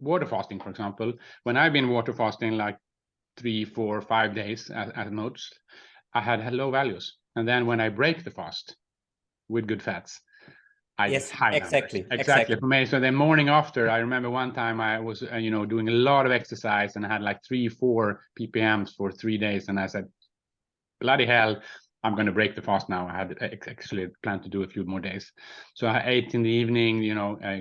water fasting, for example, when I've been water fasting like 3, 4, 5 days at most, I had low values. And then when I break the fast with good fats, I get high numbers. Exactly. For me, so the morning after, I remember one time I was, doing a lot of exercise and I had like 3, 4 ppms for 3 days. And I said, bloody hell, I'm going to break the fast now. I had actually planned to do a few more days. So I ate in the evening,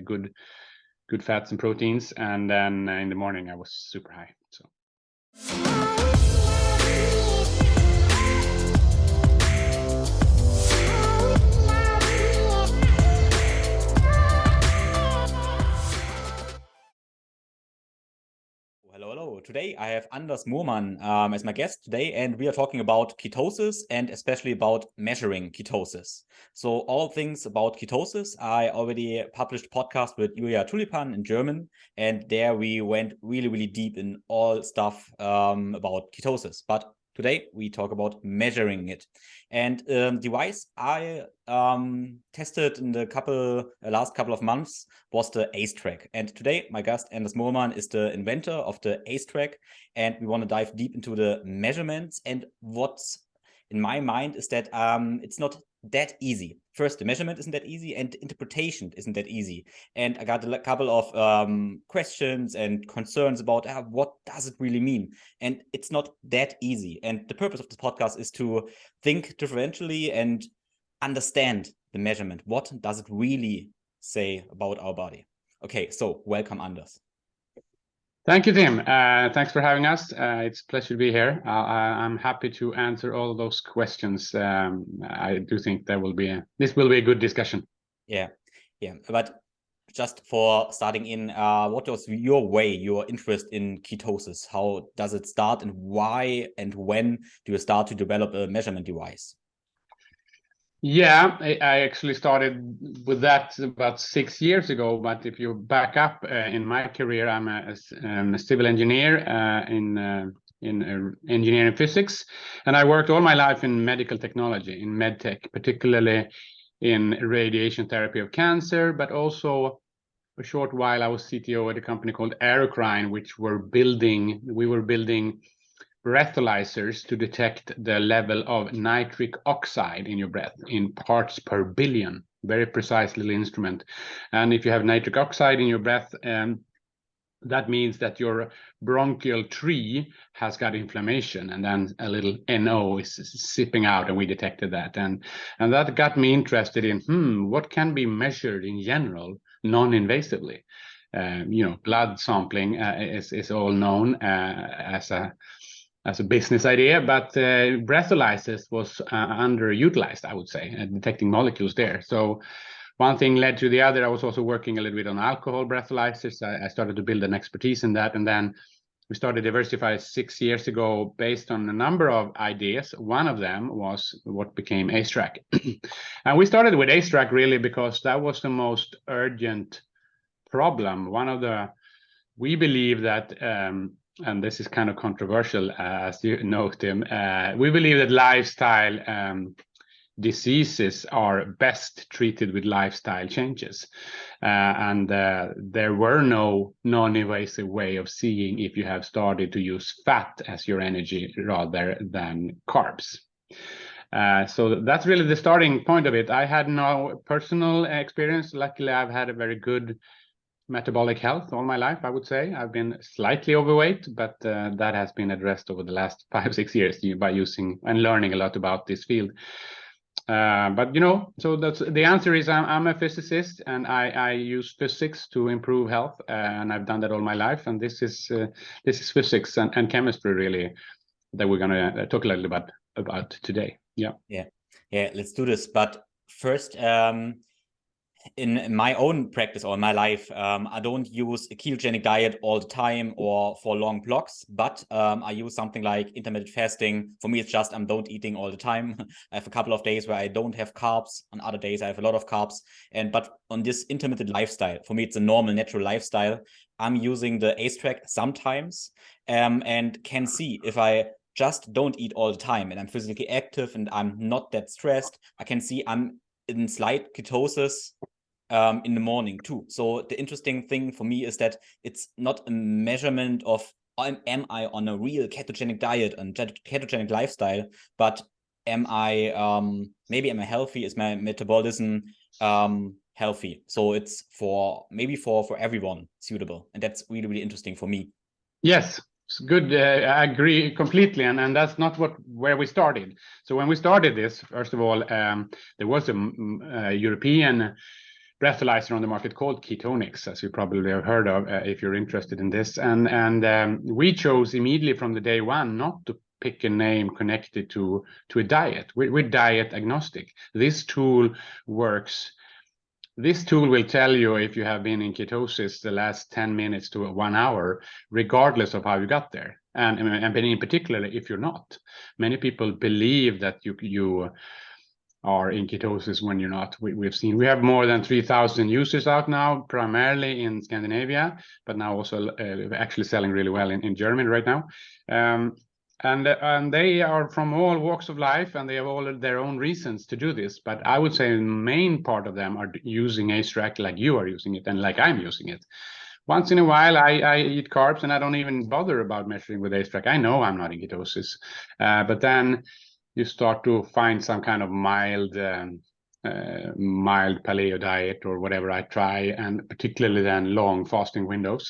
good fats and proteins. And then in the morning, I was super high. So. Hello. Today I have Anders Murman as my guest today, and we are talking about ketosis and especially about measuring ketosis. So all things about ketosis, I already published podcast with Julia Tulipan in German, and there we went really, really deep in all stuff about ketosis. But today we talk about measuring it. And device I tested in the last couple of months was the AceTrack. And today my guest Anders Murman is the inventor of the AceTrack, and we want to dive deep into the measurements. And what's in my mind is that it's not that easy. First, the measurement isn't that easy, and interpretation isn't that easy. And I got a couple of questions and concerns about what does it really mean? And it's not that easy. And the purpose of this podcast is to think differentially and understand the measurement. What does it really say about our body? Okay, so welcome, Anders. Thank you, Tim. Thanks for having us. It's a pleasure to be here. I'm happy to answer all of those questions. I do think this will be a good discussion. Yeah. But just for starting in, what was your interest in ketosis? How does it start, and why and when do you start to develop a measurement device? Yeah, I actually started with that about 6 years ago. But if you back up in my career, I'm a civil engineer in engineering physics, and I worked all my life in medical technology, in medtech, particularly in radiation therapy of cancer, but also a short while I was CTO at a company called Aerocrine, which we were building breathalyzers to detect the level of nitric oxide in your breath in parts per billion. Very precise little instrument. And if you have nitric oxide in your breath, that means that your bronchial tree has got inflammation, and then a little NO is sipping out, and we detected that. And that got me interested in what can be measured in general non-invasively. Blood sampling is all known as a business idea, but breathalysis was underutilized, I would say, detecting molecules there. So one thing led to the other. I was also working a little bit on alcohol breathalyzers. I started to build an expertise in that, and then we started Diversify 6 years ago based on a number of ideas. One of them was what became AceTrack. And we started with AceTrack really because that was the most urgent problem. We believe that, and this is kind of controversial, as you know, Tim, we believe that lifestyle diseases are best treated with lifestyle changes. And there were no non-invasive way of seeing if you have started to use fat as your energy rather than carbs. So that's really the starting point of it. I had no personal experience. Luckily, I've had a very good metabolic health all my life, I would say. I've been slightly overweight, but that has been addressed over the last 5-6 years by using and learning a lot about this field. But so that's the answer is I'm a physicist, and I use physics to improve health, and I've done that all my life. And this is physics and chemistry really that we're gonna talk a little about today. Yeah. Let's do this. But first, in my own practice or in my life, I don't use a ketogenic diet all the time or for long blocks, but I use something like intermittent fasting. For me, it's just I'm don't eating all the time. I have a couple of days where I don't have carbs. On other days, I have a lot of carbs. But on this intermittent lifestyle, for me, it's a normal, natural lifestyle. I'm using the AceTrack sometimes and can see if I just don't eat all the time and I'm physically active and I'm not that stressed. I can see I'm in slight ketosis in the morning too. So the interesting thing for me is that it's not a measurement of am I on a real ketogenic diet and ketogenic lifestyle, but am I maybe am I healthy? Is my metabolism healthy? So it's maybe for everyone suitable, and that's really, really interesting for me. Yes, it's good. I agree completely, and that's not where we started. So when we started this, first of all, there was a European breathalyzer on the market called Ketonix, as you probably have heard of if you're interested in this. And we chose immediately from the day one not to pick a name connected to a diet. We're diet agnostic. This tool works. This tool will tell you if you have been in ketosis the last 10 minutes to 1 hour, regardless of how you got there. And in particular, if you're not. Many people believe that you are in ketosis when you're not. We have more than 3,000 users out now, primarily in Scandinavia, but now also actually selling really well in Germany right now. And they are from all walks of life, and they have all their own reasons to do this. But I would say the main part of them are using AceTrack like you are using it and like I'm using it. Once in a while, I eat carbs, and I don't even bother about measuring with AceTrack. I know I'm not in ketosis, but then you start to find some kind of mild paleo diet or whatever I try, and particularly then long fasting windows.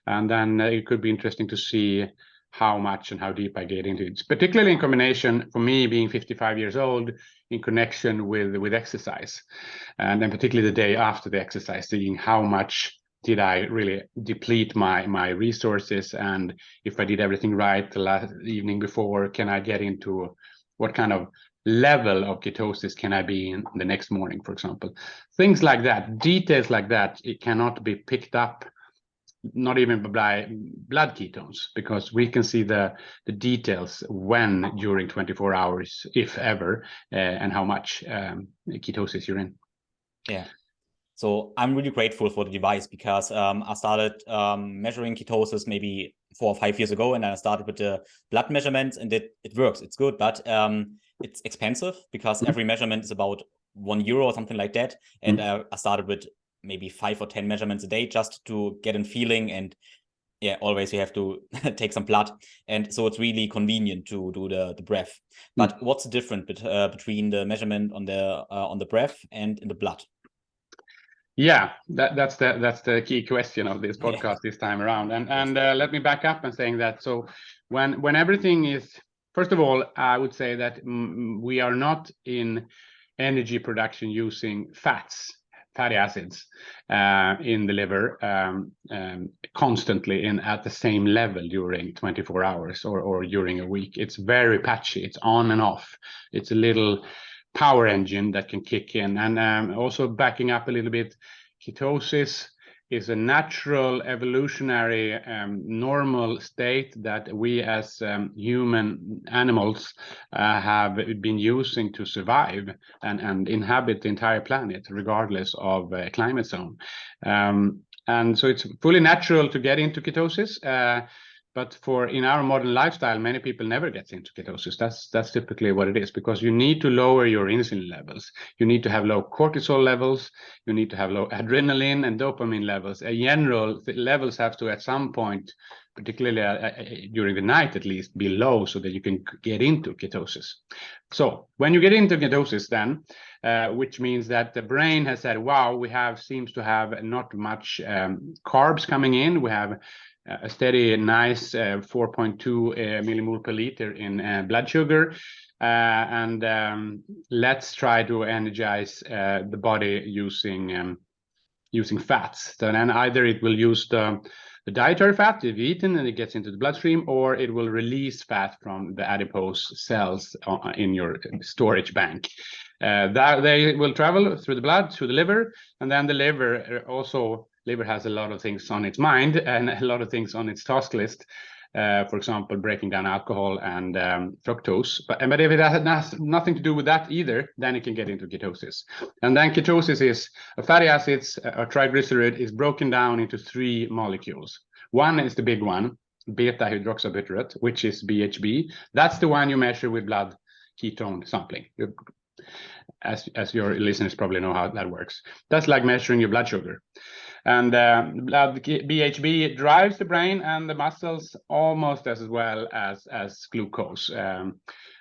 And then it could be interesting to see how much and how deep I get into it, particularly in combination, for me being 55 years old, in connection with exercise. And then particularly the day after the exercise, seeing how much did I really deplete my resources, and if I did everything right the last evening before, can I get into what kind of level of ketosis can I be in the next morning, for example. Things like that, details like that, it cannot be picked up, not even by blood ketones, because we can see the details when during 24 hours, if ever, and how much ketosis you're in. Yeah. So I'm really grateful for the device, because I started measuring ketosis maybe 4 or 5 years ago, and I started with the blood measurements, and it works, it's good, but it's expensive, because every measurement is about €1 or something like that. And I started with maybe 5 or 10 measurements a day just to get a feeling. And yeah, always you have to take some blood, and so it's really convenient to do the breath. But what's the difference between the measurement on the breath and in the blood? Yeah, that's the key question of this podcast this time around. And let me back up and saying that, so when everything is, first of all, I would say that we are not in energy production using fatty acids in the liver constantly at the same level during 24 hours or during a week. It's very patchy. It's on and off. It's a little power engine that can kick in. And also backing up a little bit, ketosis is a natural, evolutionary, normal state that we as human animals have been using to survive and inhabit the entire planet, regardless of climate zone. And so it's fully natural to get into ketosis. But in our modern lifestyle, many people never get into ketosis. That's typically what it is, because you need to lower your insulin levels. You need to have low cortisol levels. You need to have low adrenaline and dopamine levels. In general, the levels have to, at some point, particularly during the night at least, be low so that you can get into ketosis. So when you get into ketosis then, which means that the brain has said, wow, seems to have not much carbs coming in. We have a steady, nice 4.2 millimole per liter in blood sugar. And let's try to energize the body using fats. So then either it will use the dietary fat you've eaten and it gets into the bloodstream, or it will release fat from the adipose cells in your storage bank. That they will travel through the blood, through the liver, and then the liver has a lot of things on its mind and a lot of things on its task list. For example, breaking down alcohol and fructose. But if it has nothing to do with that either, then it can get into ketosis. And then ketosis is a fatty acids, a triglyceride is broken down into 3 molecules. One is the big one, beta hydroxybutyrate, which is BHB. That's the one you measure with blood ketone sampling. You as your listeners probably know how that works. That's like measuring your blood sugar. And blood BHB drives the brain and the muscles almost as well as glucose,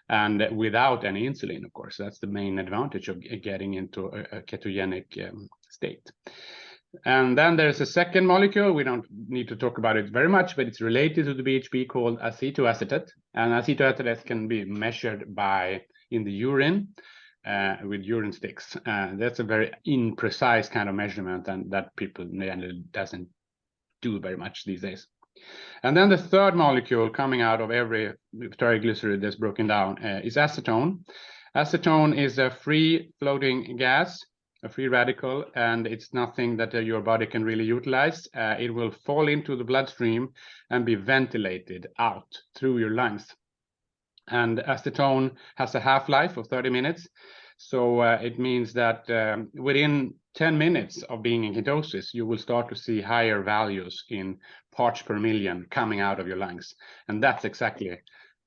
and without any insulin, of course. That's the main advantage of getting into a ketogenic state. And then there's a second molecule. We don't need to talk about it very much, but it's related to the BHB, called acetoacetate. And acetoacetate can be measured in the urine with urine sticks. That's a very imprecise kind of measurement, and that people doesn't do very much these days. And then the third molecule coming out of every triglyceride that's broken down is acetone. Acetone is a free floating gas, a free radical, and it's nothing that your body can really utilize. It will fall into the bloodstream and be ventilated out through your lungs. And acetone has a half-life of 30 minutes. So it means that within 10 minutes of being in ketosis, you will start to see higher values in parts per million coming out of your lungs. And that's exactly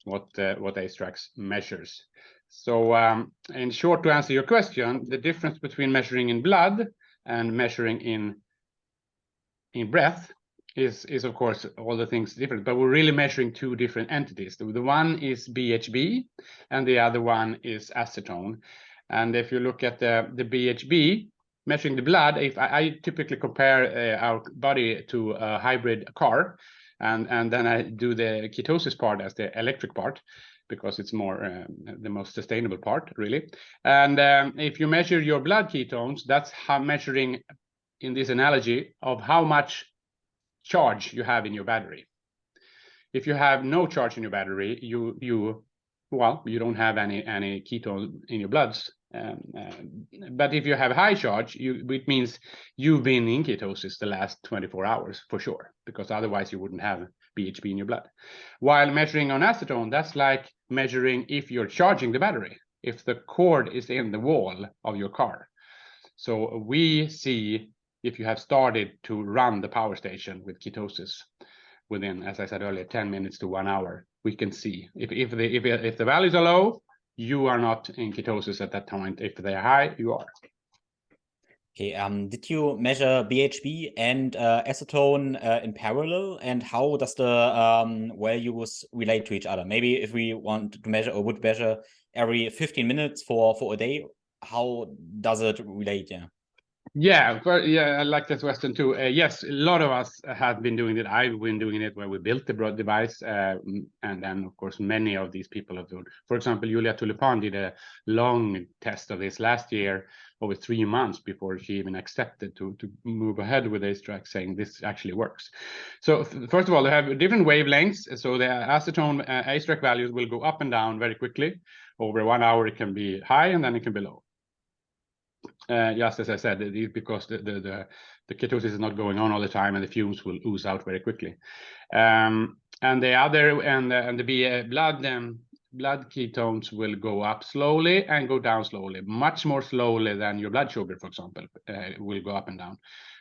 what AceTrack measures. So in short, to answer your question, the difference between measuring in blood and measuring in breath is of course all the things different, but we're really measuring two different entities. The one is BHB and the other one is acetone. And if you look at the BHB, measuring the blood, if I typically compare our body to a hybrid car, and then I do the ketosis part as the electric part, because it's more the most sustainable part, really. And if you measure your blood ketones, that's how measuring, in this analogy, of how much charge you have in your battery. If you have no charge in your battery, you don't have any ketone in your bloods. But if you have high charge, it means you've been in ketosis the last 24 hours for sure, because otherwise you wouldn't have BHB in your blood. While measuring on acetone, that's like measuring if you're charging the battery, if the cord is in the wall of your car. So we see if you have started to run the power station with ketosis within, as I said earlier, 10 minutes to 1 hour, we can see if the values are low, you are not in ketosis at that point. If they are high, you are. Okay, did you measure BHB and acetone in parallel, and how does the values relate to each other? Maybe if we want to measure, or would measure every 15 minutes for a day, how does it relate? Yeah, I like that question too. Yes, a lot of us have been doing it. I've been doing it where we built the broad device, and then of course many of these people have done. For example, Julia Tulipan did a long test of this last year, over 3 months before she even accepted to move ahead with AceTrack, saying this actually works. So first of all, they have different wavelengths. So the acetone AceTrack values will go up and down very quickly. Over 1 hour, it can be high and then it can be low. Just as I said, because the ketosis is not going on all the time, and the fumes will ooze out very quickly. And the blood ketones will go up slowly and go down slowly, much more slowly than your blood sugar, for example, will go up and down.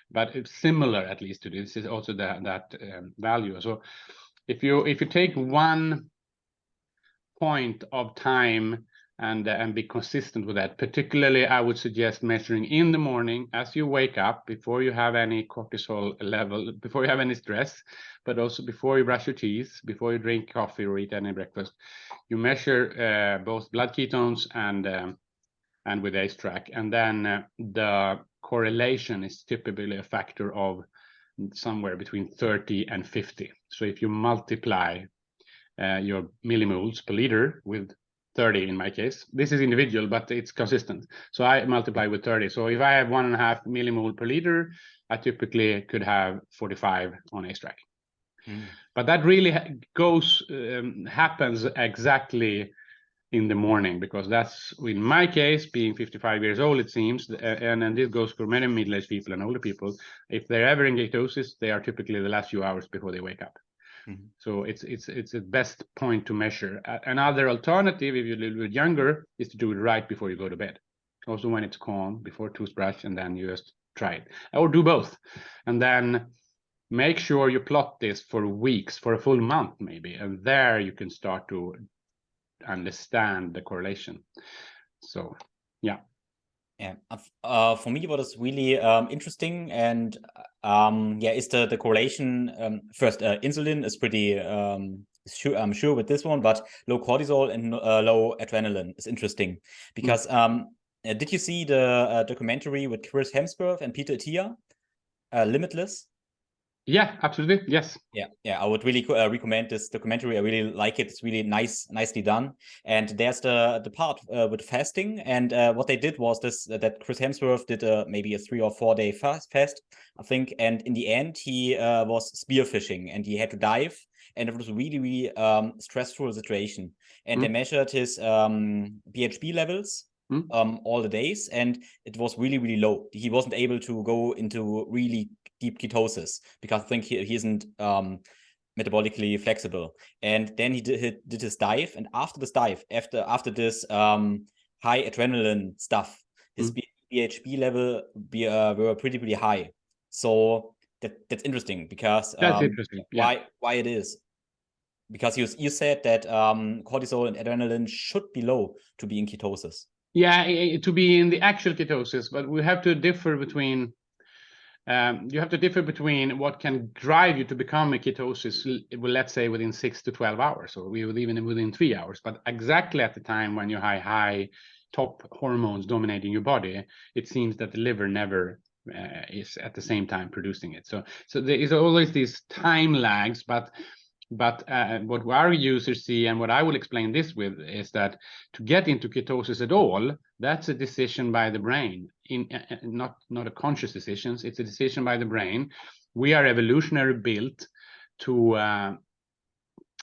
But it's similar, at least, to this is also that value. So if you take 1 point of time and be consistent with that. Particularly, I would suggest measuring in the morning as you wake up, before you have any cortisol level, before you have any stress, but also before you brush your teeth, before you drink coffee or eat any breakfast. You measure both blood ketones and with AceTrack, and then the correlation is typically a factor of somewhere between 30 and 50. So if you multiply your millimoles per liter with 30 in my case. This is individual, but it's consistent. So I multiply with 30. So if I have 1.5 millimole per liter, I typically could have 45 on AceTrack. But that really happens exactly in the morning, because that's, in my case, being 55 years old, it seems, and this goes for many middle-aged people and older people. If they're ever in ketosis, they are typically the last few hours before they wake up. So it's the best point to measure. Another alternative, if you're a little bit younger, is to do it right before you go to bed. Also when it's calm, before toothbrush, and then you just try it. Or do both. And then make sure you plot this for weeks, for a full month maybe. And there you can start to understand the correlation. So Yeah. Yeah. For me, what is really interesting and is the correlation. First, insulin is pretty sure, I'm sure with this one, but low cortisol and low adrenaline is interesting because did you see the documentary with Chris Hemsworth and Peter Attia, Limitless? Yeah, absolutely. Yes. Yeah. I would really recommend this documentary. I really like it. It's really nicely done. And there's the part with fasting. And what they did was this: that Chris Hemsworth did maybe a 3 or 4 day fast, I think. And in the end, he was spearfishing, and he had to dive. And it was really stressful situation. And they measured his BHB levels all the days, and it was really low. He wasn't able to go into really deep ketosis because I think he isn't metabolically flexible. And then he did his dive, and after this dive, after this high adrenaline stuff, his BHB level were pretty high. So that's interesting because that's interesting. Yeah. Why it is. Because you said that cortisol and adrenaline should be low to be in ketosis. Yeah, to be in the actual ketosis, but we have to differ between. You have to differ between what can drive you to become a ketosis, well, let's say within 6 to 12 hours, or even within 3 hours. But exactly at the time when you have high top hormones dominating your body, it seems that the liver never is at the same time producing it. So there is always these time lags, but what our users see, and what I will explain this with, is that to get into ketosis at all, that's a decision by the brain, not a conscious decision. It's a decision by the brain. We are evolutionary built to.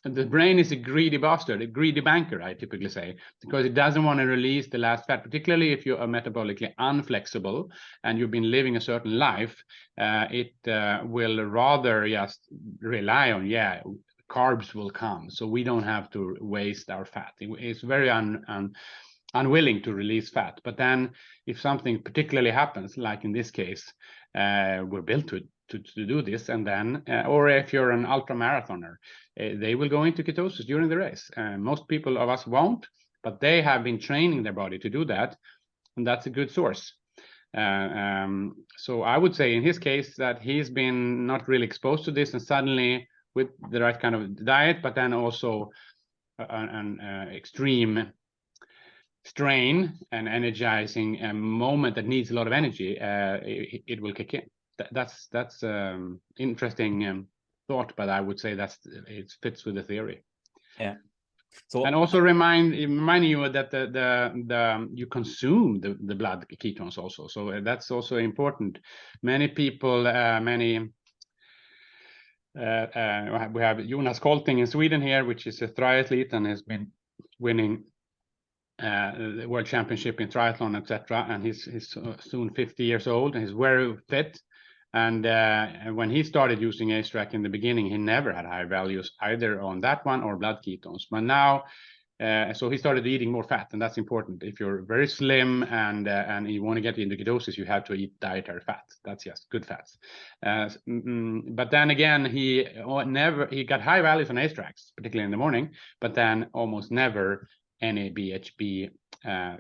The brain is a greedy bastard, a greedy banker, I typically say, because it doesn't want to release the last fat, particularly if you are metabolically unflexible and you've been living a certain life. It will rather just rely on, carbs will come, so we don't have to waste our fat. It's very unwilling to release fat. But then if something particularly happens, like in this case, we're built to do this, and then or if you're an ultra marathoner, they will go into ketosis during the race. Most people of us won't, but they have been training their body to do that, and that's a good source. So I would say in his case that he's been not really exposed to this, and suddenly with the right kind of diet, but then also an extreme strain and energizing moment that needs a lot of energy, it will kick in. That's interesting thought, but I would say it fits with the theory. Yeah. So, and also remind you that you consume the blood ketones also. So that's also important. Many people, we have Jonas Kolting in Sweden here, which is a triathlete and has been winning the world championship in triathlon, etc. And he's soon 50 years old, and he's very fit. And when he started using AceTrack in the beginning, he never had high values either on that one or blood ketones. But now, so he started eating more fat, and that's important. If you're very slim and you want to get into ketosis, you have to eat dietary fat. That's just good fats. But then again, he got high values on AceTracks, particularly in the morning, but then almost never any BHB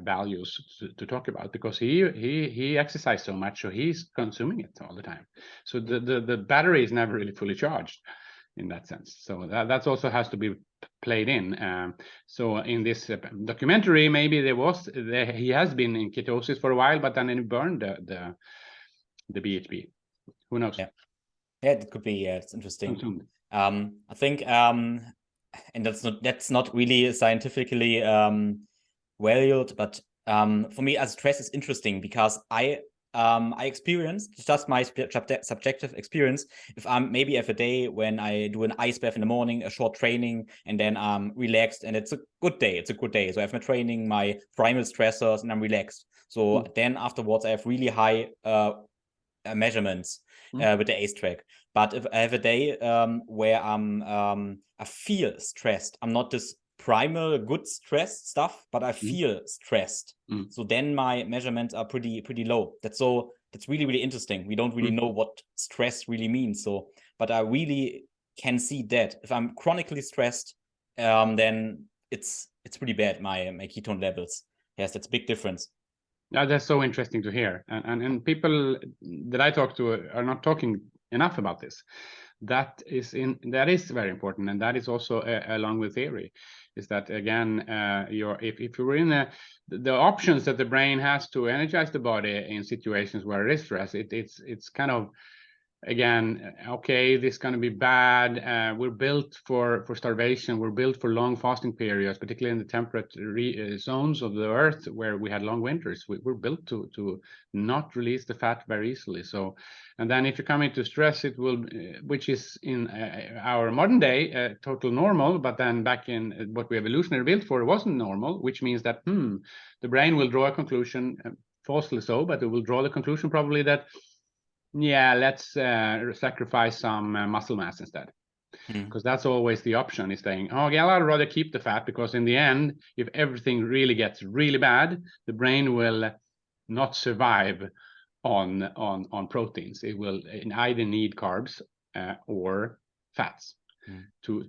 values to talk about, because he exercised so much, so he's consuming it all the time. So the battery is never really fully charged in that sense. So that also has to be played in. So in this documentary, maybe he has been in ketosis for a while, but then he burned the BHB. Who knows? Yeah, it could be. Yeah, it's interesting. Consumed. I think, and that's not really scientifically valued, but for me, as stress is interesting because I experienced, just my subjective experience, if I'm maybe have a day when I do an ice bath in the morning, a short training, and then I'm relaxed, and it's a good day. So I have my training, my primal stressors, and I'm relaxed. So then afterwards, I have really high measurements with the AceTrack. But if I have a day where I feel stressed, I'm not this primal good stress stuff, but I feel stressed. So then my measurements are pretty low. That's really interesting. We don't really know what stress really means. So, but I really can see that if I'm chronically stressed, then it's pretty bad, my ketone levels. Yes, that's a big difference. Yeah, that's so interesting to hear. And people that I talk to are not talking enough about this. That is very important, and that is also along with theory. Is that again, if you're in the options that the brain has to energize the body in situations where it is stress, it's kind of, again, okay, this is going to be bad. We're built for starvation. We're built for long fasting periods, particularly in the temperate zones of the earth where we had long winters. We're built to not release the fat very easily. So, and then if you come into stress, it will, which is in our modern day total normal, but then back in what we evolutionary built for, it wasn't normal, which means that the brain will draw a conclusion, falsely so, but it will draw the conclusion probably that, yeah, let's sacrifice some muscle mass instead, because that's always the option, is saying, oh yeah, I'd rather keep the fat, because in the end, if everything really gets really bad, the brain will not survive on proteins. It will either need carbs or fats to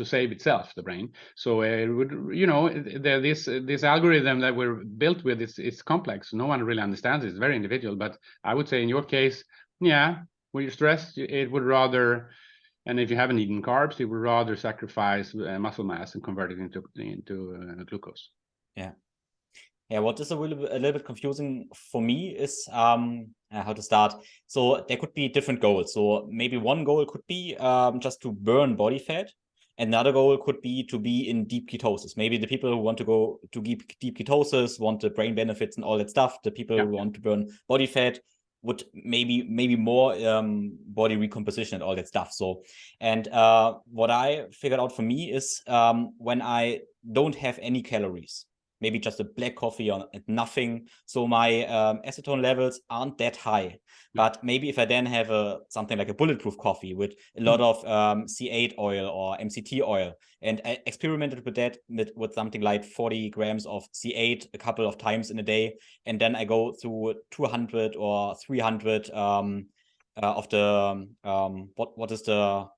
save itself, the brain. So it would, this algorithm that we're built with is complex. No one really understands it. It's very individual. But I would say in your case, yeah, when you're stressed, it would rather, and if you haven't eaten carbs, you would rather sacrifice muscle mass and convert it into glucose. Yeah. Yeah, what is a little bit confusing for me is how to start. So there could be different goals. So maybe one goal could be just to burn body fat. Another goal could be to be in deep ketosis. Maybe the people who want to go to deep ketosis want the brain benefits and all that stuff. The people who want to burn body fat would maybe more body recomposition and all that stuff. So, and what I figured out for me is when I don't have any calories, maybe just a black coffee and nothing, so my acetone levels aren't that high. But maybe if I then have something like a bulletproof coffee with a lot of C8 oil or MCT oil, and I experimented with that with something like 40 grams of C8 a couple of times in a day, and then I go through 200 or 300 of the what is the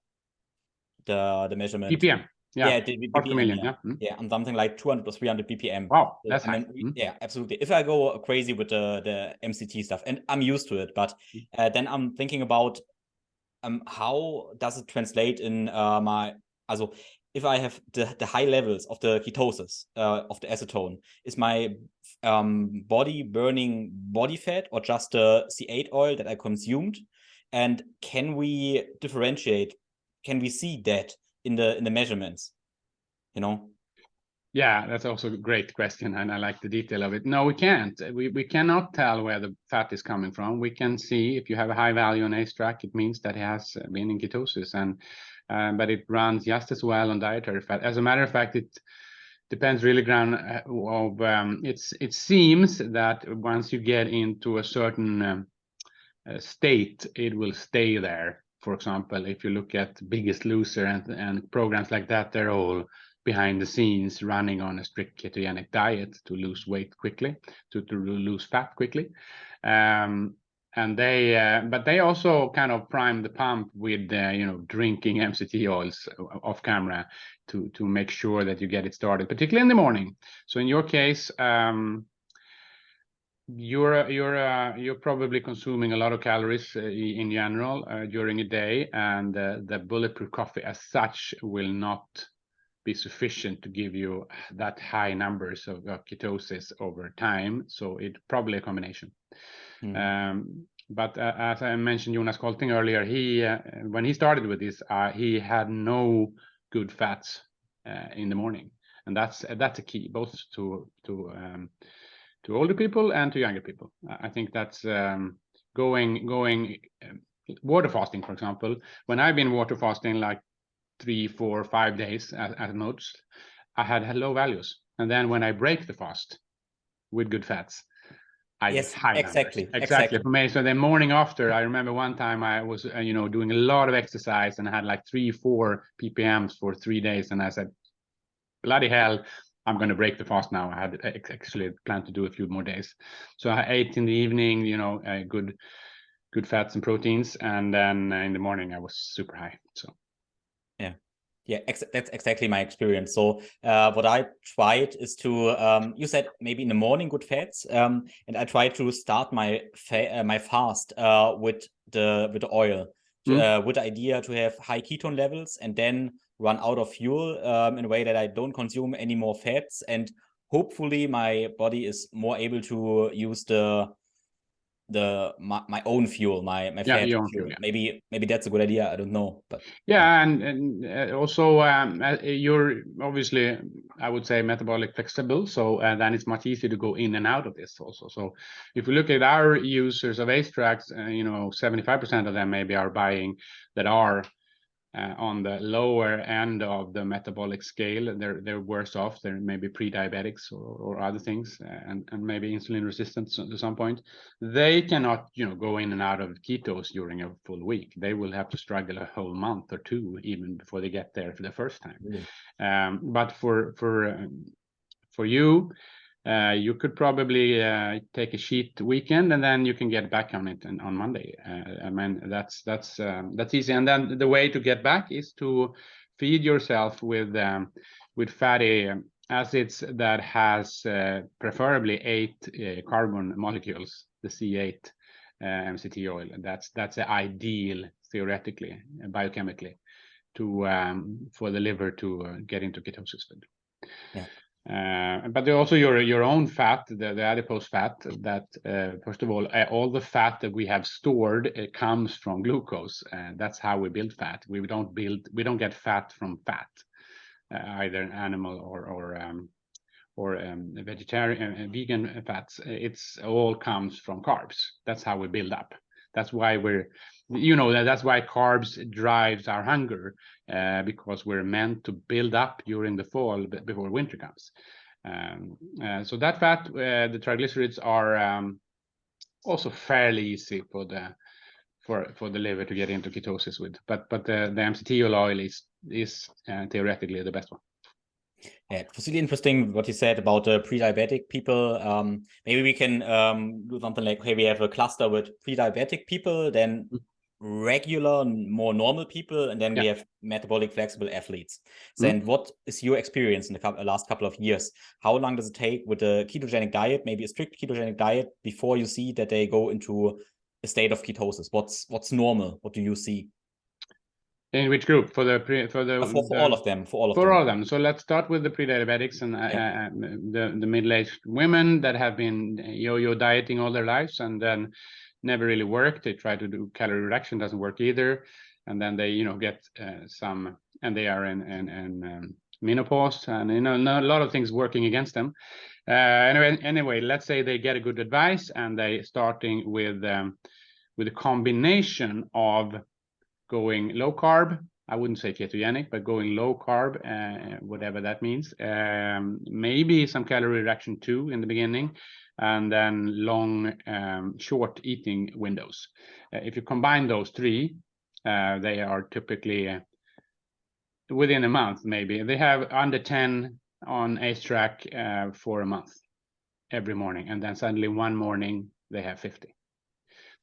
measurement? BPM. Yeah, the parts per million. Yeah, and something like 200 or 300 BPM. Wow, that's high. Yeah, absolutely. If I go crazy with the MCT stuff, and I'm used to it, but then I'm thinking about how does it translate in my, also if I have the high levels of the ketosis of the acetone, is my body burning body fat or just the C8 oil that I consumed? And can we differentiate? Can we see that in the measurements, Yeah, that's also a great question, and I like the detail of it. No, we can't. We cannot tell where the fat is coming from. We can see if you have a high value on AceTrack, it means that it has been in ketosis, and but it runs just as well on dietary fat. As a matter of fact, it depends really it seems that once you get into a certain state, it will stay there. For example, if you look at Biggest Loser and programs like that, they're all behind the scenes running on a strict ketogenic diet to lose weight quickly, to lose fat quickly. And but they also kind of prime the pump with drinking MCT oils off camera to make sure that you get it started, particularly in the morning. So in your case, you're probably consuming a lot of calories in general during a day, and the bulletproof coffee as such will not be sufficient to give you that high numbers of ketosis over time. So it's probably a combination. But as I mentioned, Jonas Kolting earlier, he when he started with this, he had no good fats in the morning, and that's a key both to older people and to younger people. I think that's going water fasting, for example. When I've been water fasting like 3, 4, 5 days at most, I had low values, and then when I break the fast with good fats, I get high exactly. For me. So the morning after, I remember one time I was doing a lot of exercise and I had like 3, 4 ppms for 3 days, and I said, bloody hell, I'm going to break the fast now. I had actually planned to do a few more days. So I ate in the evening, good fats and proteins. And then in the morning, I was super high. So, yeah. Yeah, that's exactly my experience. So what I tried is to, you said maybe in the morning good fats, and I tried to start my my fast with the oil, with the idea to have high ketone levels and then run out of fuel in a way that I don't consume any more fats, and hopefully my body is more able to use my own fuel, my fat fuel. Fuel, yeah. Maybe that's a good idea. I don't know, but yeah, and also you're obviously, I would say, metabolic flexible, so then it's much easier to go in and out of this also. So if we look at our users of AceTrack, 75% of them maybe are buying that are on the lower end of the metabolic scale. They're worse off. They're maybe pre-diabetics or other things, and maybe insulin resistant to some point. They cannot go in and out of ketos during a full week. They will have to struggle a whole month or two even before they get there for the first time. But for you, you could probably take a cheat weekend and then you can get back on it on Monday. I mean, that's easy. And then the way to get back is to feed yourself with fatty acids that has preferably 8 carbon molecules, the C8 MCT oil. That's the ideal, theoretically, biochemically, to for the liver to get into ketosis with. Yeah. But also your own fat, the adipose fat, that first of all the fat that we have stored comes from glucose. That's how we build fat. We don't get fat from fat, either animal or vegetarian vegan fats. It's all comes from carbs. That's how we build up. That's why that's why carbs drives our hunger, because we're meant to build up during the fall before winter comes. So that fat, the triglycerides, are also fairly easy for the liver to get into ketosis with. But the MCT oil is theoretically the best one. Yeah, it was really interesting what you said about the pre-diabetic people. Maybe we can do something like, okay, we have a cluster with pre-diabetic people, then regular, more normal people, and then we have metabolic flexible athletes. So, and what is your experience in the last couple of years? How long does it take with a ketogenic diet, maybe a strict ketogenic diet, before you see that they go into a state of ketosis? What's normal? What do you see? In which group? For all of them. For all of them. So let's start with the pre-diabetics and the middle-aged women that have been yo-yo dieting all their lives and then never really worked. They try to do calorie reduction, doesn't work either, and then they get some, and they are in menopause, and a lot of things working against them. Anyway, let's say they get a good advice and they starting with a combination of going low carb. I wouldn't say ketogenic, but going low carb, whatever that means. Maybe some calorie reduction too in the beginning, and then long, short eating windows. If you combine those three, they are typically within a month, maybe. They have under 10 on AceTrack for a month, every morning. And then suddenly one morning, they have 50.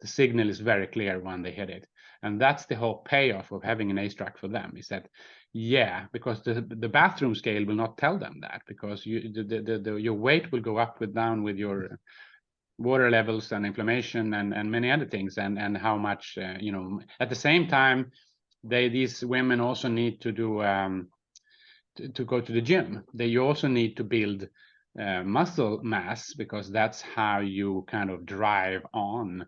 The signal is very clear when they hit it. And that's the whole payoff of having an AceTrack for them, is that, because the bathroom scale will not tell them that, because your weight will go up down with your water levels and inflammation and many other things, and how much, at the same time, these women also need to do, to go to the gym. You also need to build muscle mass, because that's how you kind of drive on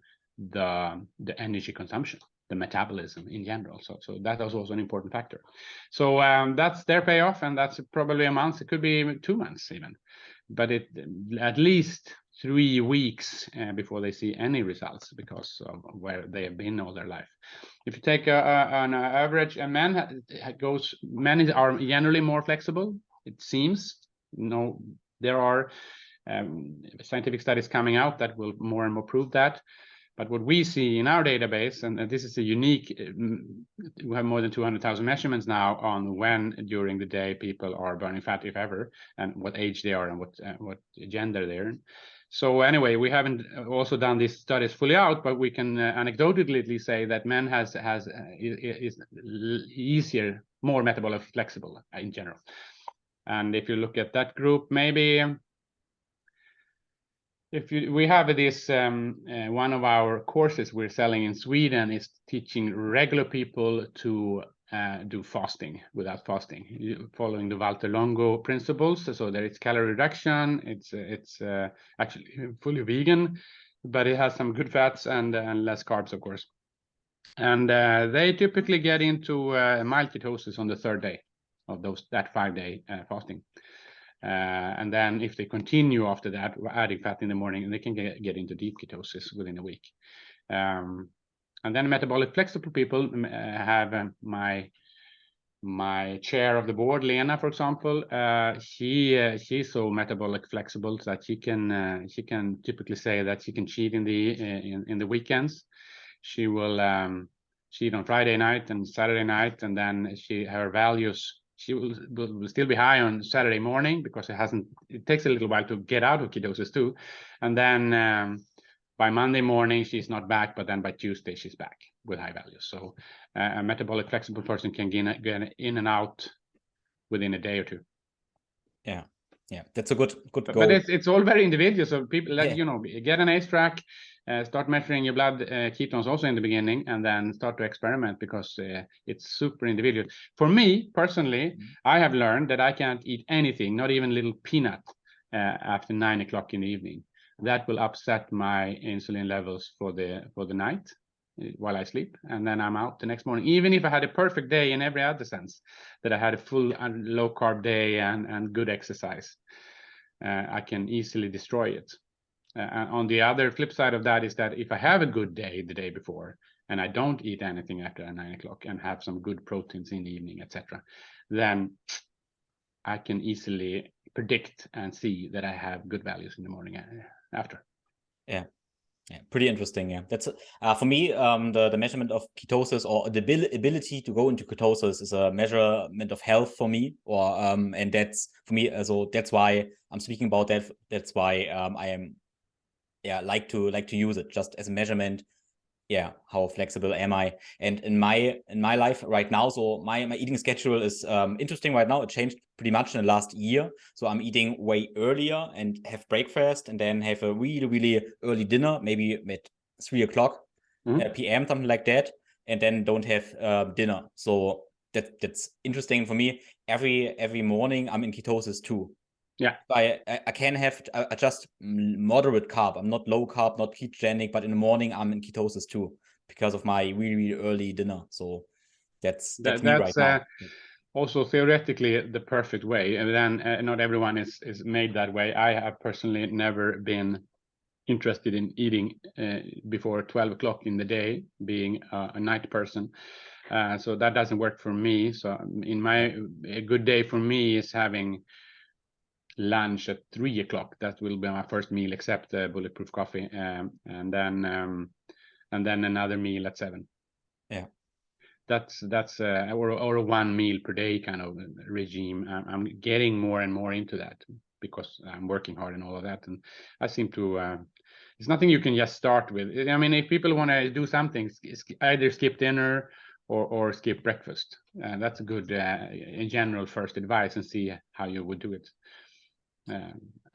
the energy consumption, the metabolism in general. So that is also an important factor. So that's their payoff, and that's probably a month. It could be 2 months even, but at least 3 weeks before they see any results, because of where they have been all their life. If you take an average, men are generally more flexible, it seems. There are scientific studies coming out that will more and more prove that. But what we see in our database, and this is a unique, we have more than 200,000 measurements now on when during the day people are burning fat, if ever, and what age they are and what gender they're in. So anyway, we haven't also done these studies fully out, but we can anecdotally say that men is easier, more metabolic flexible in general. And if you look at that group, maybe we have this one of our courses we're selling in Sweden is teaching regular people to do fasting without fasting, following the Walter Longo principles. So there is calorie reduction. It's actually fully vegan, but it has some good fats and less carbs, of course. And they typically get into mild ketosis on the third day of that 5-day fasting. And then if they continue after that, adding fat in the morning, they can get into deep ketosis within a week. And then metabolic flexible people have my chair of the board, Lena, for example. She's so metabolic flexible that she can typically say that she can cheat in the weekends. She will cheat on Friday night and Saturday night, and then her values. She will still be high on Saturday morning because it takes a little while to get out of ketosis too. And then by Monday morning, she's not back, but then by Tuesday, she's back with high values. So a metabolic flexible person can get in and out within a day or two. Yeah. Yeah, that's a good goal. But it's all very individual. So people, get an AceTrack, start measuring your blood ketones also in the beginning, and then start to experiment because it's super individual. For me personally, I have learned that I can't eat anything, not even a little peanut, after 9 o'clock in the evening. That will upset my insulin levels for the night while I sleep, and then I'm out the next morning. Even if I had a perfect day in every other sense, that I had a full low carb day and good exercise, I can easily destroy it. On the other flip side of that is that if I have a good day the day before and I don't eat anything after 9 o'clock and have some good proteins in the evening, etc., then I can easily predict and see that I have good values in the morning after. Yeah. Yeah, pretty interesting. Yeah, that's for me. The measurement of ketosis or the ability to go into ketosis is a measurement of health for me. Or and that's for me. So that's why I'm speaking about that. That's why I am, like to use it just as a measurement. Yeah, how flexible am I? And in my life right now, so my eating schedule is interesting right now. It changed pretty much in the last year. So I'm eating way earlier and have breakfast and then have a really early dinner, maybe at 3 o'clock p.m., something like that, and then don't have dinner. So that's interesting for me. Every morning I'm in ketosis too. Yeah, I can have just moderate carb. I'm not low carb, not ketogenic, but in the morning I'm in ketosis too because of my really early dinner. So that's me right now. Also theoretically the perfect way, and then not everyone is made that way. I have personally never been interested in eating before 12 o'clock in the day, being a night person. So that doesn't work for me. So a good day for me is having lunch at 3 o'clock. That will be my first meal, except bulletproof coffee, and then another meal at 7. Yeah, that's or 1 meal per day kind of regime. I'm getting more and more into that because I'm working hard and all of that, and I seem to. It's nothing you can just start with. I mean, if people want to do something, either skip dinner or skip breakfast. That's a good in general first advice, and see how you would do it.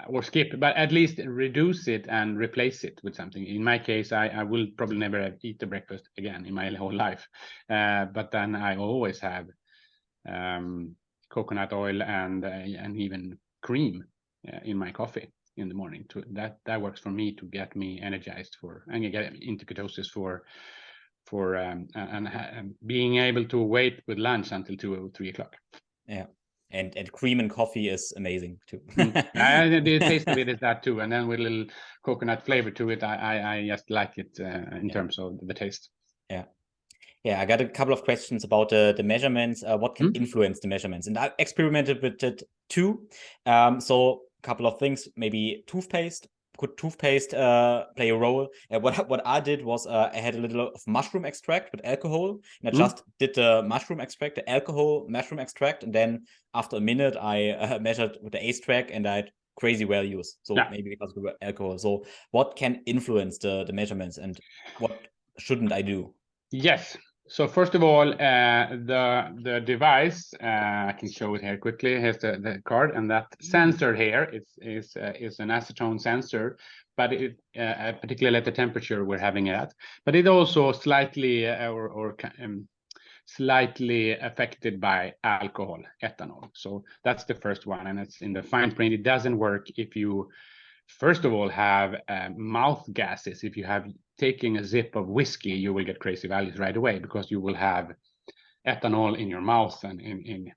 Or skip, but at least reduce it and replace it with something. In my case, I will probably never eat the breakfast again in my whole life. But then I always have coconut oil and even cream in my coffee in the morning. That works for me to get me energized and get into ketosis for being able to wait with lunch until 2 or 3 o'clock. Yeah. And cream and coffee is amazing too. The taste of it is that too, and then with a little coconut flavor to it, I just like it in terms of the taste. Yeah, I got a couple of questions about the measurements. What can influence the measurements? And I experimented with it too. So a couple of things, maybe toothpaste. Could toothpaste play a role? What I did was I had a little of mushroom extract with alcohol, and I just did the mushroom extract, the alcohol mushroom extract, and then after a minute I measured with the AceTrack, and I had crazy values. So maybe because of alcohol. So what can influence the measurements, and what shouldn't I do? Yes. So first of all, the device, I can show it here quickly. Here's the card, and that sensor here is an acetone sensor, but it particularly at the temperature we're having it at. But it also slightly slightly affected by alcohol, ethanol. So that's the first one, and it's in the fine print. It doesn't work if you first of all have mouth gases. If you have taking a sip of whiskey, you will get crazy values right away, because you will have ethanol in your mouth and in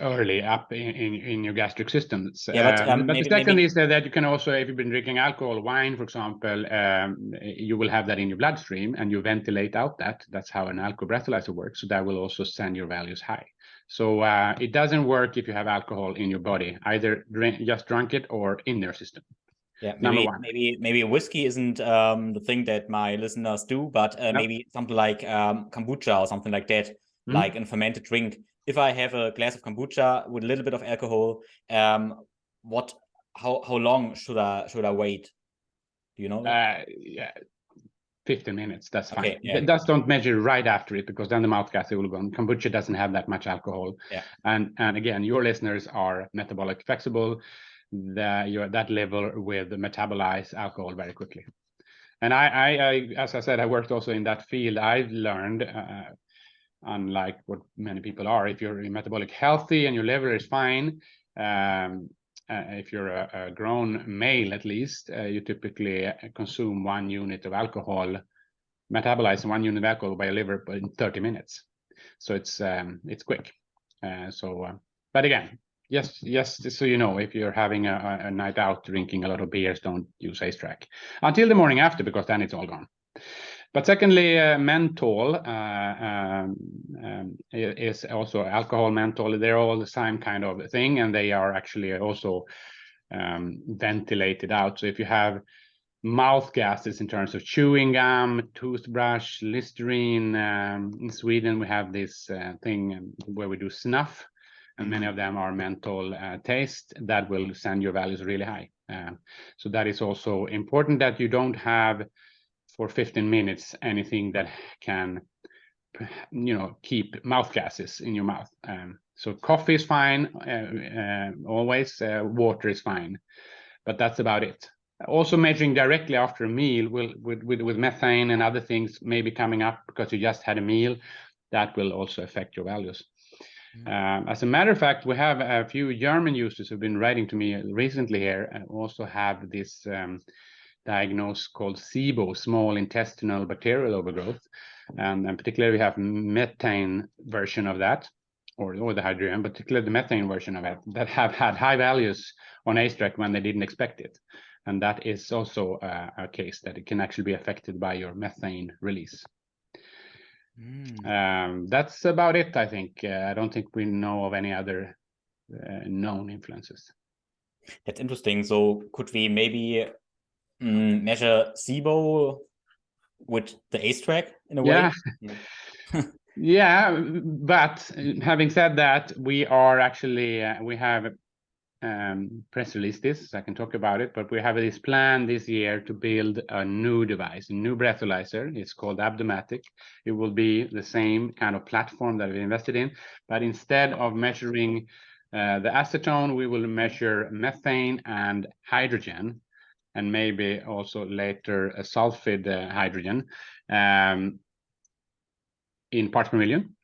early up in your gastric systems. Yeah, but the second is that you can also, if you've been drinking alcohol, wine, for example, you will have that in your bloodstream, and you ventilate out that. That's how an alcohol breathalyzer works. So that will also send your values high. So it doesn't work if you have alcohol in your body, either just drunk it or in their system. Yeah, maybe whiskey isn't the thing that my listeners do, but maybe something like kombucha or something like that, like a fermented drink. If I have a glass of kombucha with a little bit of alcohol, how long should I wait? Do you know? Yeah, 15 minutes. That's fine. Okay, yeah. Just don't measure right after it, because then the mouth gas will go on. Kombucha doesn't have that much alcohol. Yeah. And again, your listeners are metabolic flexible. You're at that level with metabolize alcohol very quickly. And I as I said, I worked also in that field. I've learned, unlike what many people are, if you're metabolic healthy and your liver is fine, if you're a grown male, at least, you typically consume 1 unit of alcohol, metabolize 1 unit of alcohol by your liver in 30 minutes. So it's quick. But again, yes, so you know, if you're having a night out drinking a lot of beers, don't use AceTrack until the morning after, because then it's all gone. But secondly, menthol is also alcohol, menthol. They're all the same kind of thing, and they are actually also ventilated out. So if you have mouth gases in terms of chewing gum, toothbrush, Listerine, in Sweden we have this thing where we do snuff, and many of them are menthol taste, that will send your values really high. So that is also important, that you don't have for 15 minutes anything that can, keep mouth gases in your mouth. So coffee is fine, always. Water is fine, but that's about it. Also measuring directly after a meal with methane and other things maybe coming up because you just had a meal, that will also affect your values. As a matter of fact, we have a few German users who've been writing to me recently here, and also have this diagnosis called SIBO, small intestinal bacterial overgrowth, and particularly we have methane version of that, or the hydrogen, particularly the methane version of it, that have had high values on AceTrack when they didn't expect it. And that is also a case that it can actually be affected by your methane release. That's about it, I think. I don't think we know of any other known influences. That's interesting. So could we maybe measure SIBO with the AceTrack in a way? Yeah, but having said that, we are actually, we have press release this, so I can talk about it, but we have this plan this year to build a new device, a new breathalyzer. It's called Abdomatic. It will be the same kind of platform that we invested in, but instead of measuring the acetone, we will measure methane and hydrogen, and maybe also later a sulfide hydrogen in parts per million.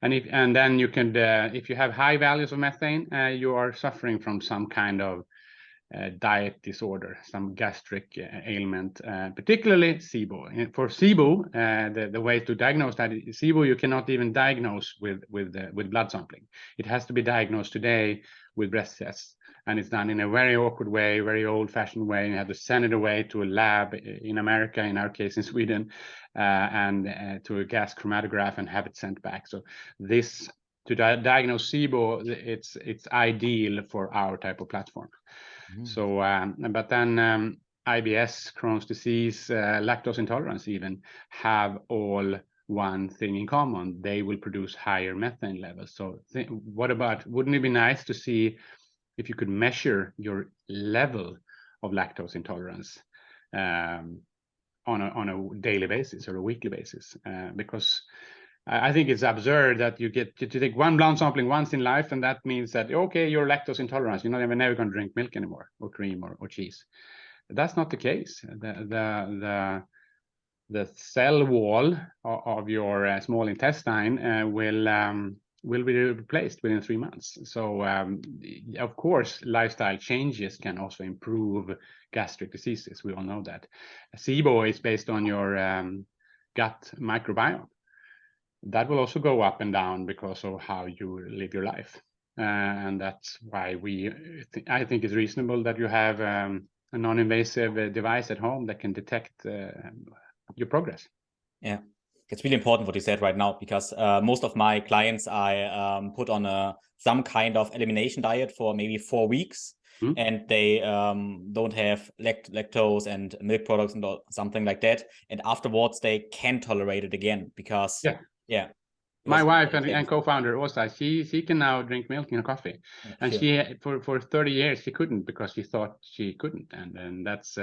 And then you can, if you have high values of methane, you are suffering from some kind of diet disorder, some gastric ailment, particularly SIBO. For SIBO, the way to diagnose that is SIBO, you cannot even diagnose with blood sampling. It has to be diagnosed today with breath tests, and it's done in a very awkward way, very old-fashioned way. And you have to send it away to a lab in America, in our case in Sweden, and to a gas chromatograph and have it sent back. So this, to diagnose SIBO, it's ideal for our type of platform. So, but then IBS, Crohn's disease, lactose intolerance even have all one thing in common: they will produce higher methane levels. So, what about? Wouldn't it be nice to see if you could measure your level of lactose intolerance on a daily basis or a weekly basis, because I think it's absurd that you get to take one blood sampling once in life, and that means that, okay, you're lactose intolerant, you're never going to drink milk anymore, or cream, or cheese. That's not the case. The cell wall of your small intestine will be replaced within 3 months. So of course, lifestyle changes can also improve gastric diseases. We all know that. SIBO is based on your gut microbiome. That will also go up and down because of how you live your life. And that's why I think it's reasonable that you have a non-invasive device at home that can detect your progress. Yeah, it's really important what you said right now, because most of my clients I put on some kind of elimination diet for maybe 4 weeks, and they don't have lactose and milk products and something like that, and afterwards they can tolerate it again, because my wife and co-founder Åsa, she can now drink milk in her coffee, and she for 30 years she couldn't, because she thought she couldn't, and then that's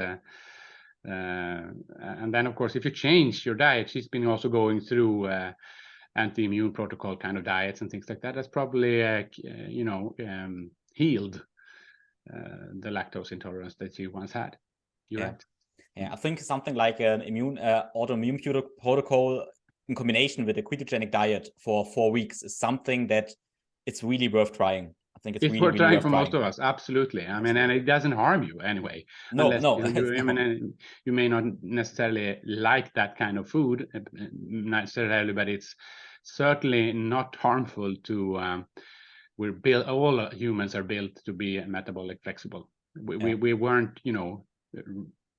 and then of course if you change your diet, she's been also going through anti-immune protocol kind of diets and things like that. That's probably healed the lactose intolerance that she once had. You're right. Yeah, I think something like an autoimmune protocol in combination with a ketogenic diet for 4 weeks is something that it's really worth trying. I think it's really worth trying for trying. Most of us. Absolutely. I mean, and it doesn't harm you anyway. No. You may not necessarily like that kind of food necessarily, but it's certainly not harmful to. All humans are built to be metabolic flexible. We weren't,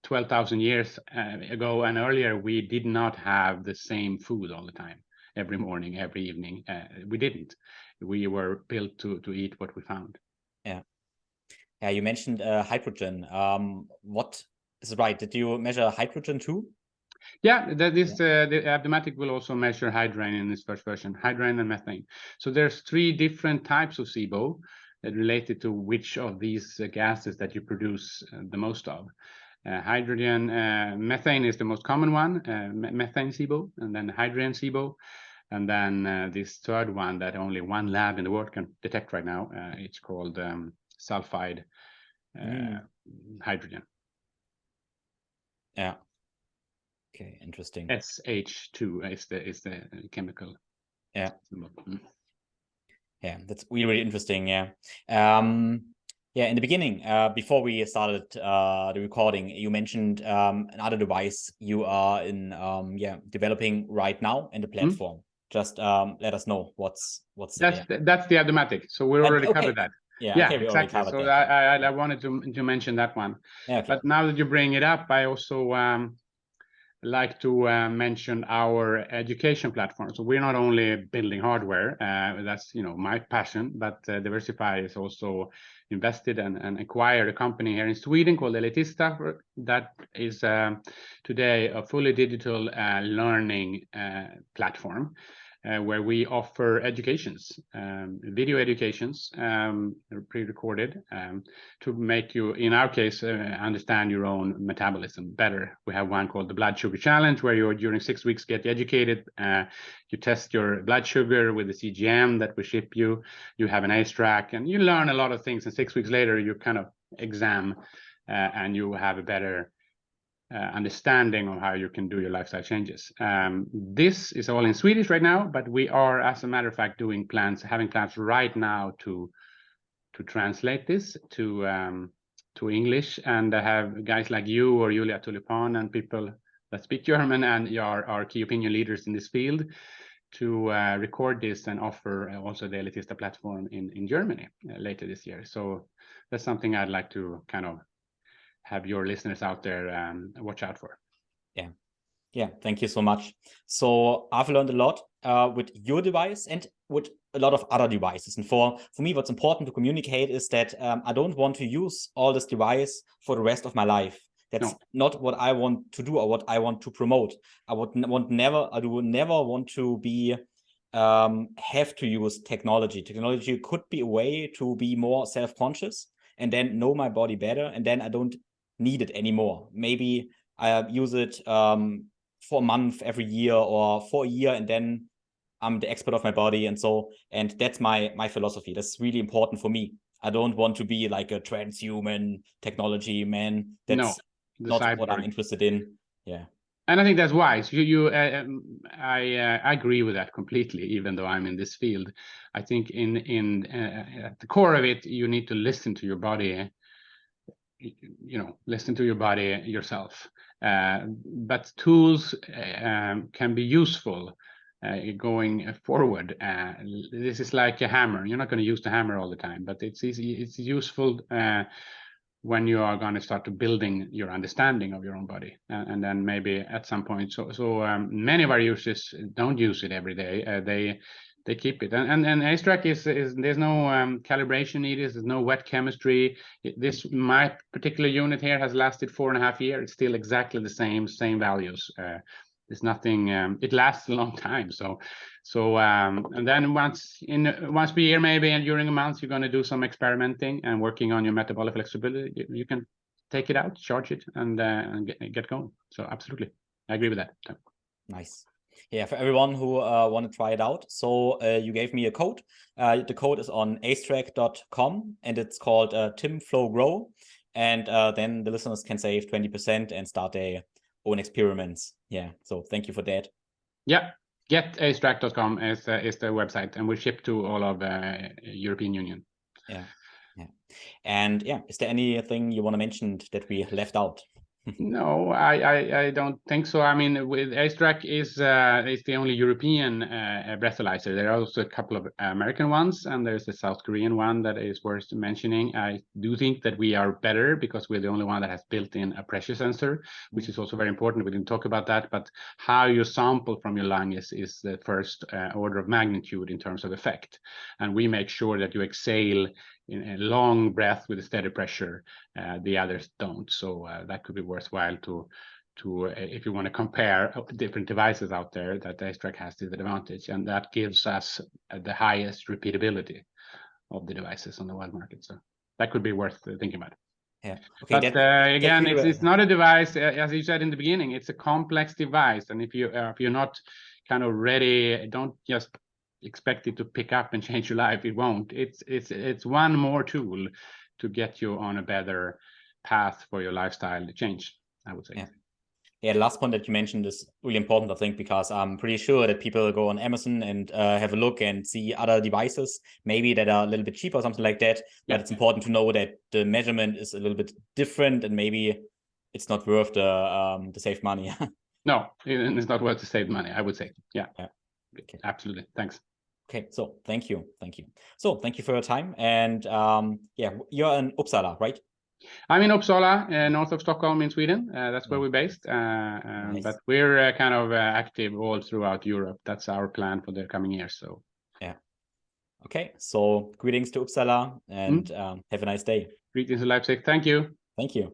12,000 years ago and earlier, we did not have the same food all the time, every morning, every evening. We didn't. We were built to eat what we found. Yeah, you mentioned hydrogen. What is right? Did you measure hydrogen too? Yeah, the Abdomatic will also measure hydrogen in this first version, hydrogen and methane. So there's 3 different types of SIBO related to which of these gases that you produce the most of. Hydrogen, methane is the most common one, methane SIBO, and then hydrogen SIBO, and then this third one that only one lab in the world can detect right now. It's called sulfide hydrogen. Yeah. Okay, interesting. SH2 is the chemical. Yeah. symbol. Yeah, that's really interesting. Yeah. In the beginning, before we started the recording, you mentioned another device you are in developing right now in the platform. Just let us know what's that's the Abdomatic. So we already covered that. Yeah, okay, exactly. So I wanted to mention that one. Yeah, okay. But now that you bring it up, I also like to mention our education platform. So we're not only building hardware, that's my passion, but Diversify is also invested and acquired a company here in Sweden called Elitista that is today a fully digital learning platform where we offer educations, video educations, pre-recorded, to make you, in our case, understand your own metabolism better. We have one called the Blood Sugar Challenge, where you during 6 weeks get educated. You test your blood sugar with the CGM that we ship you. You have an AceTrack, and you learn a lot of things. And 6 weeks later, you kind of exam, and you have a better understanding of how you can do your lifestyle changes. This is all in Swedish right now, but we are, as a matter of fact, having plans right now to translate this to English, and have guys like you or Julia Tulipan and people that speak German and are key opinion leaders in this field to record this and offer also the Elitista platform in Germany later this year. So that's something I'd like to kind of have your listeners out there watch out for. Yeah, thank you so much. So I've learned a lot with your device and with a lot of other devices. And for me, what's important to communicate is that I don't want to use all this device for the rest of my life. That's not what I want to do or what I want to promote. I do never want to be have to use technology. Technology could be a way to be more self-conscious and then know my body better, and then I don't need it anymore. Maybe I use it for a month every year or for a year, and then I'm the expert of my body. And that's my philosophy. That's really important for me. I don't want to be like a transhuman technology man. That's not what I'm interested in. Yeah. And I think that's wise. I agree with that completely, even though I'm in this field. I think at the core of it, you need to listen to your body, listen to your body yourself. But tools can be useful going forward. This is like a hammer. You're not going to use the hammer all the time, but it's useful when you are going to start to building your understanding of your own body, and then maybe at some point. So many of our users don't use it every day. They keep it, and AceTrack is there's no calibration needed. There's no wet chemistry. My particular unit here has lasted 4.5 years. It's still exactly the same values. There's nothing. It lasts a long time. So and then once per year maybe, and during a month, you're going to do some experimenting and working on your metabolic flexibility. You can take it out, charge it, and get going. So absolutely, I agree with that. Nice. Yeah, for everyone who want to try it out. So you gave me a code. The code is on AceTrack.com, and it's called timflowgrow. And then the listeners can save 20% and start their own experiments. Yeah, so thank you for that. Yeah, AceTrack.com is the website, and we ship to all of European Union. Yeah. And yeah, is there anything you want to mention that we left out? No, I don't think so. I mean, with AceTrack is the only European breathalyzer. There are also a couple of American ones, and there's a South Korean one that is worth mentioning. I do think that we are better because we're the only one that has built in a pressure sensor, which is also very important. We didn't talk about that, but how you sample from your lung is the first order of magnitude in terms of effect. And we make sure that you exhale in a long breath with a steady pressure. The others don't. So that could be worthwhile to if you want to compare different devices out there, that AceTrack has the advantage, and that gives us the highest repeatability of the devices on the world market. So that could be worth thinking about. Yeah. Okay. But again, it's not a device, as you said in the beginning. It's a complex device, and if you're not kind of ready, don't just expect it to pick up and change your life. It won't. It's one more tool to get you on a better path for your lifestyle change, I would say. Yeah, the last point that you mentioned is really important, I think, because I'm pretty sure that people go on Amazon and have a look and see other devices, maybe that are a little bit cheaper or something like that. But it's important to know that the measurement is a little bit different, and maybe it's not worth the saved money. No, it's not worth to save money, I would say. Yeah. Okay. Absolutely. Thanks. Okay, so thank you. So thank you for your time. And yeah, you're in Uppsala, right? I'm in Uppsala, north of Stockholm in Sweden. That's where we're based. Nice. But we're kind of active all throughout Europe. That's our plan for the coming years. So yeah. Okay, so greetings to Uppsala, and have a nice day. Greetings to Leipzig. Thank you. Thank you.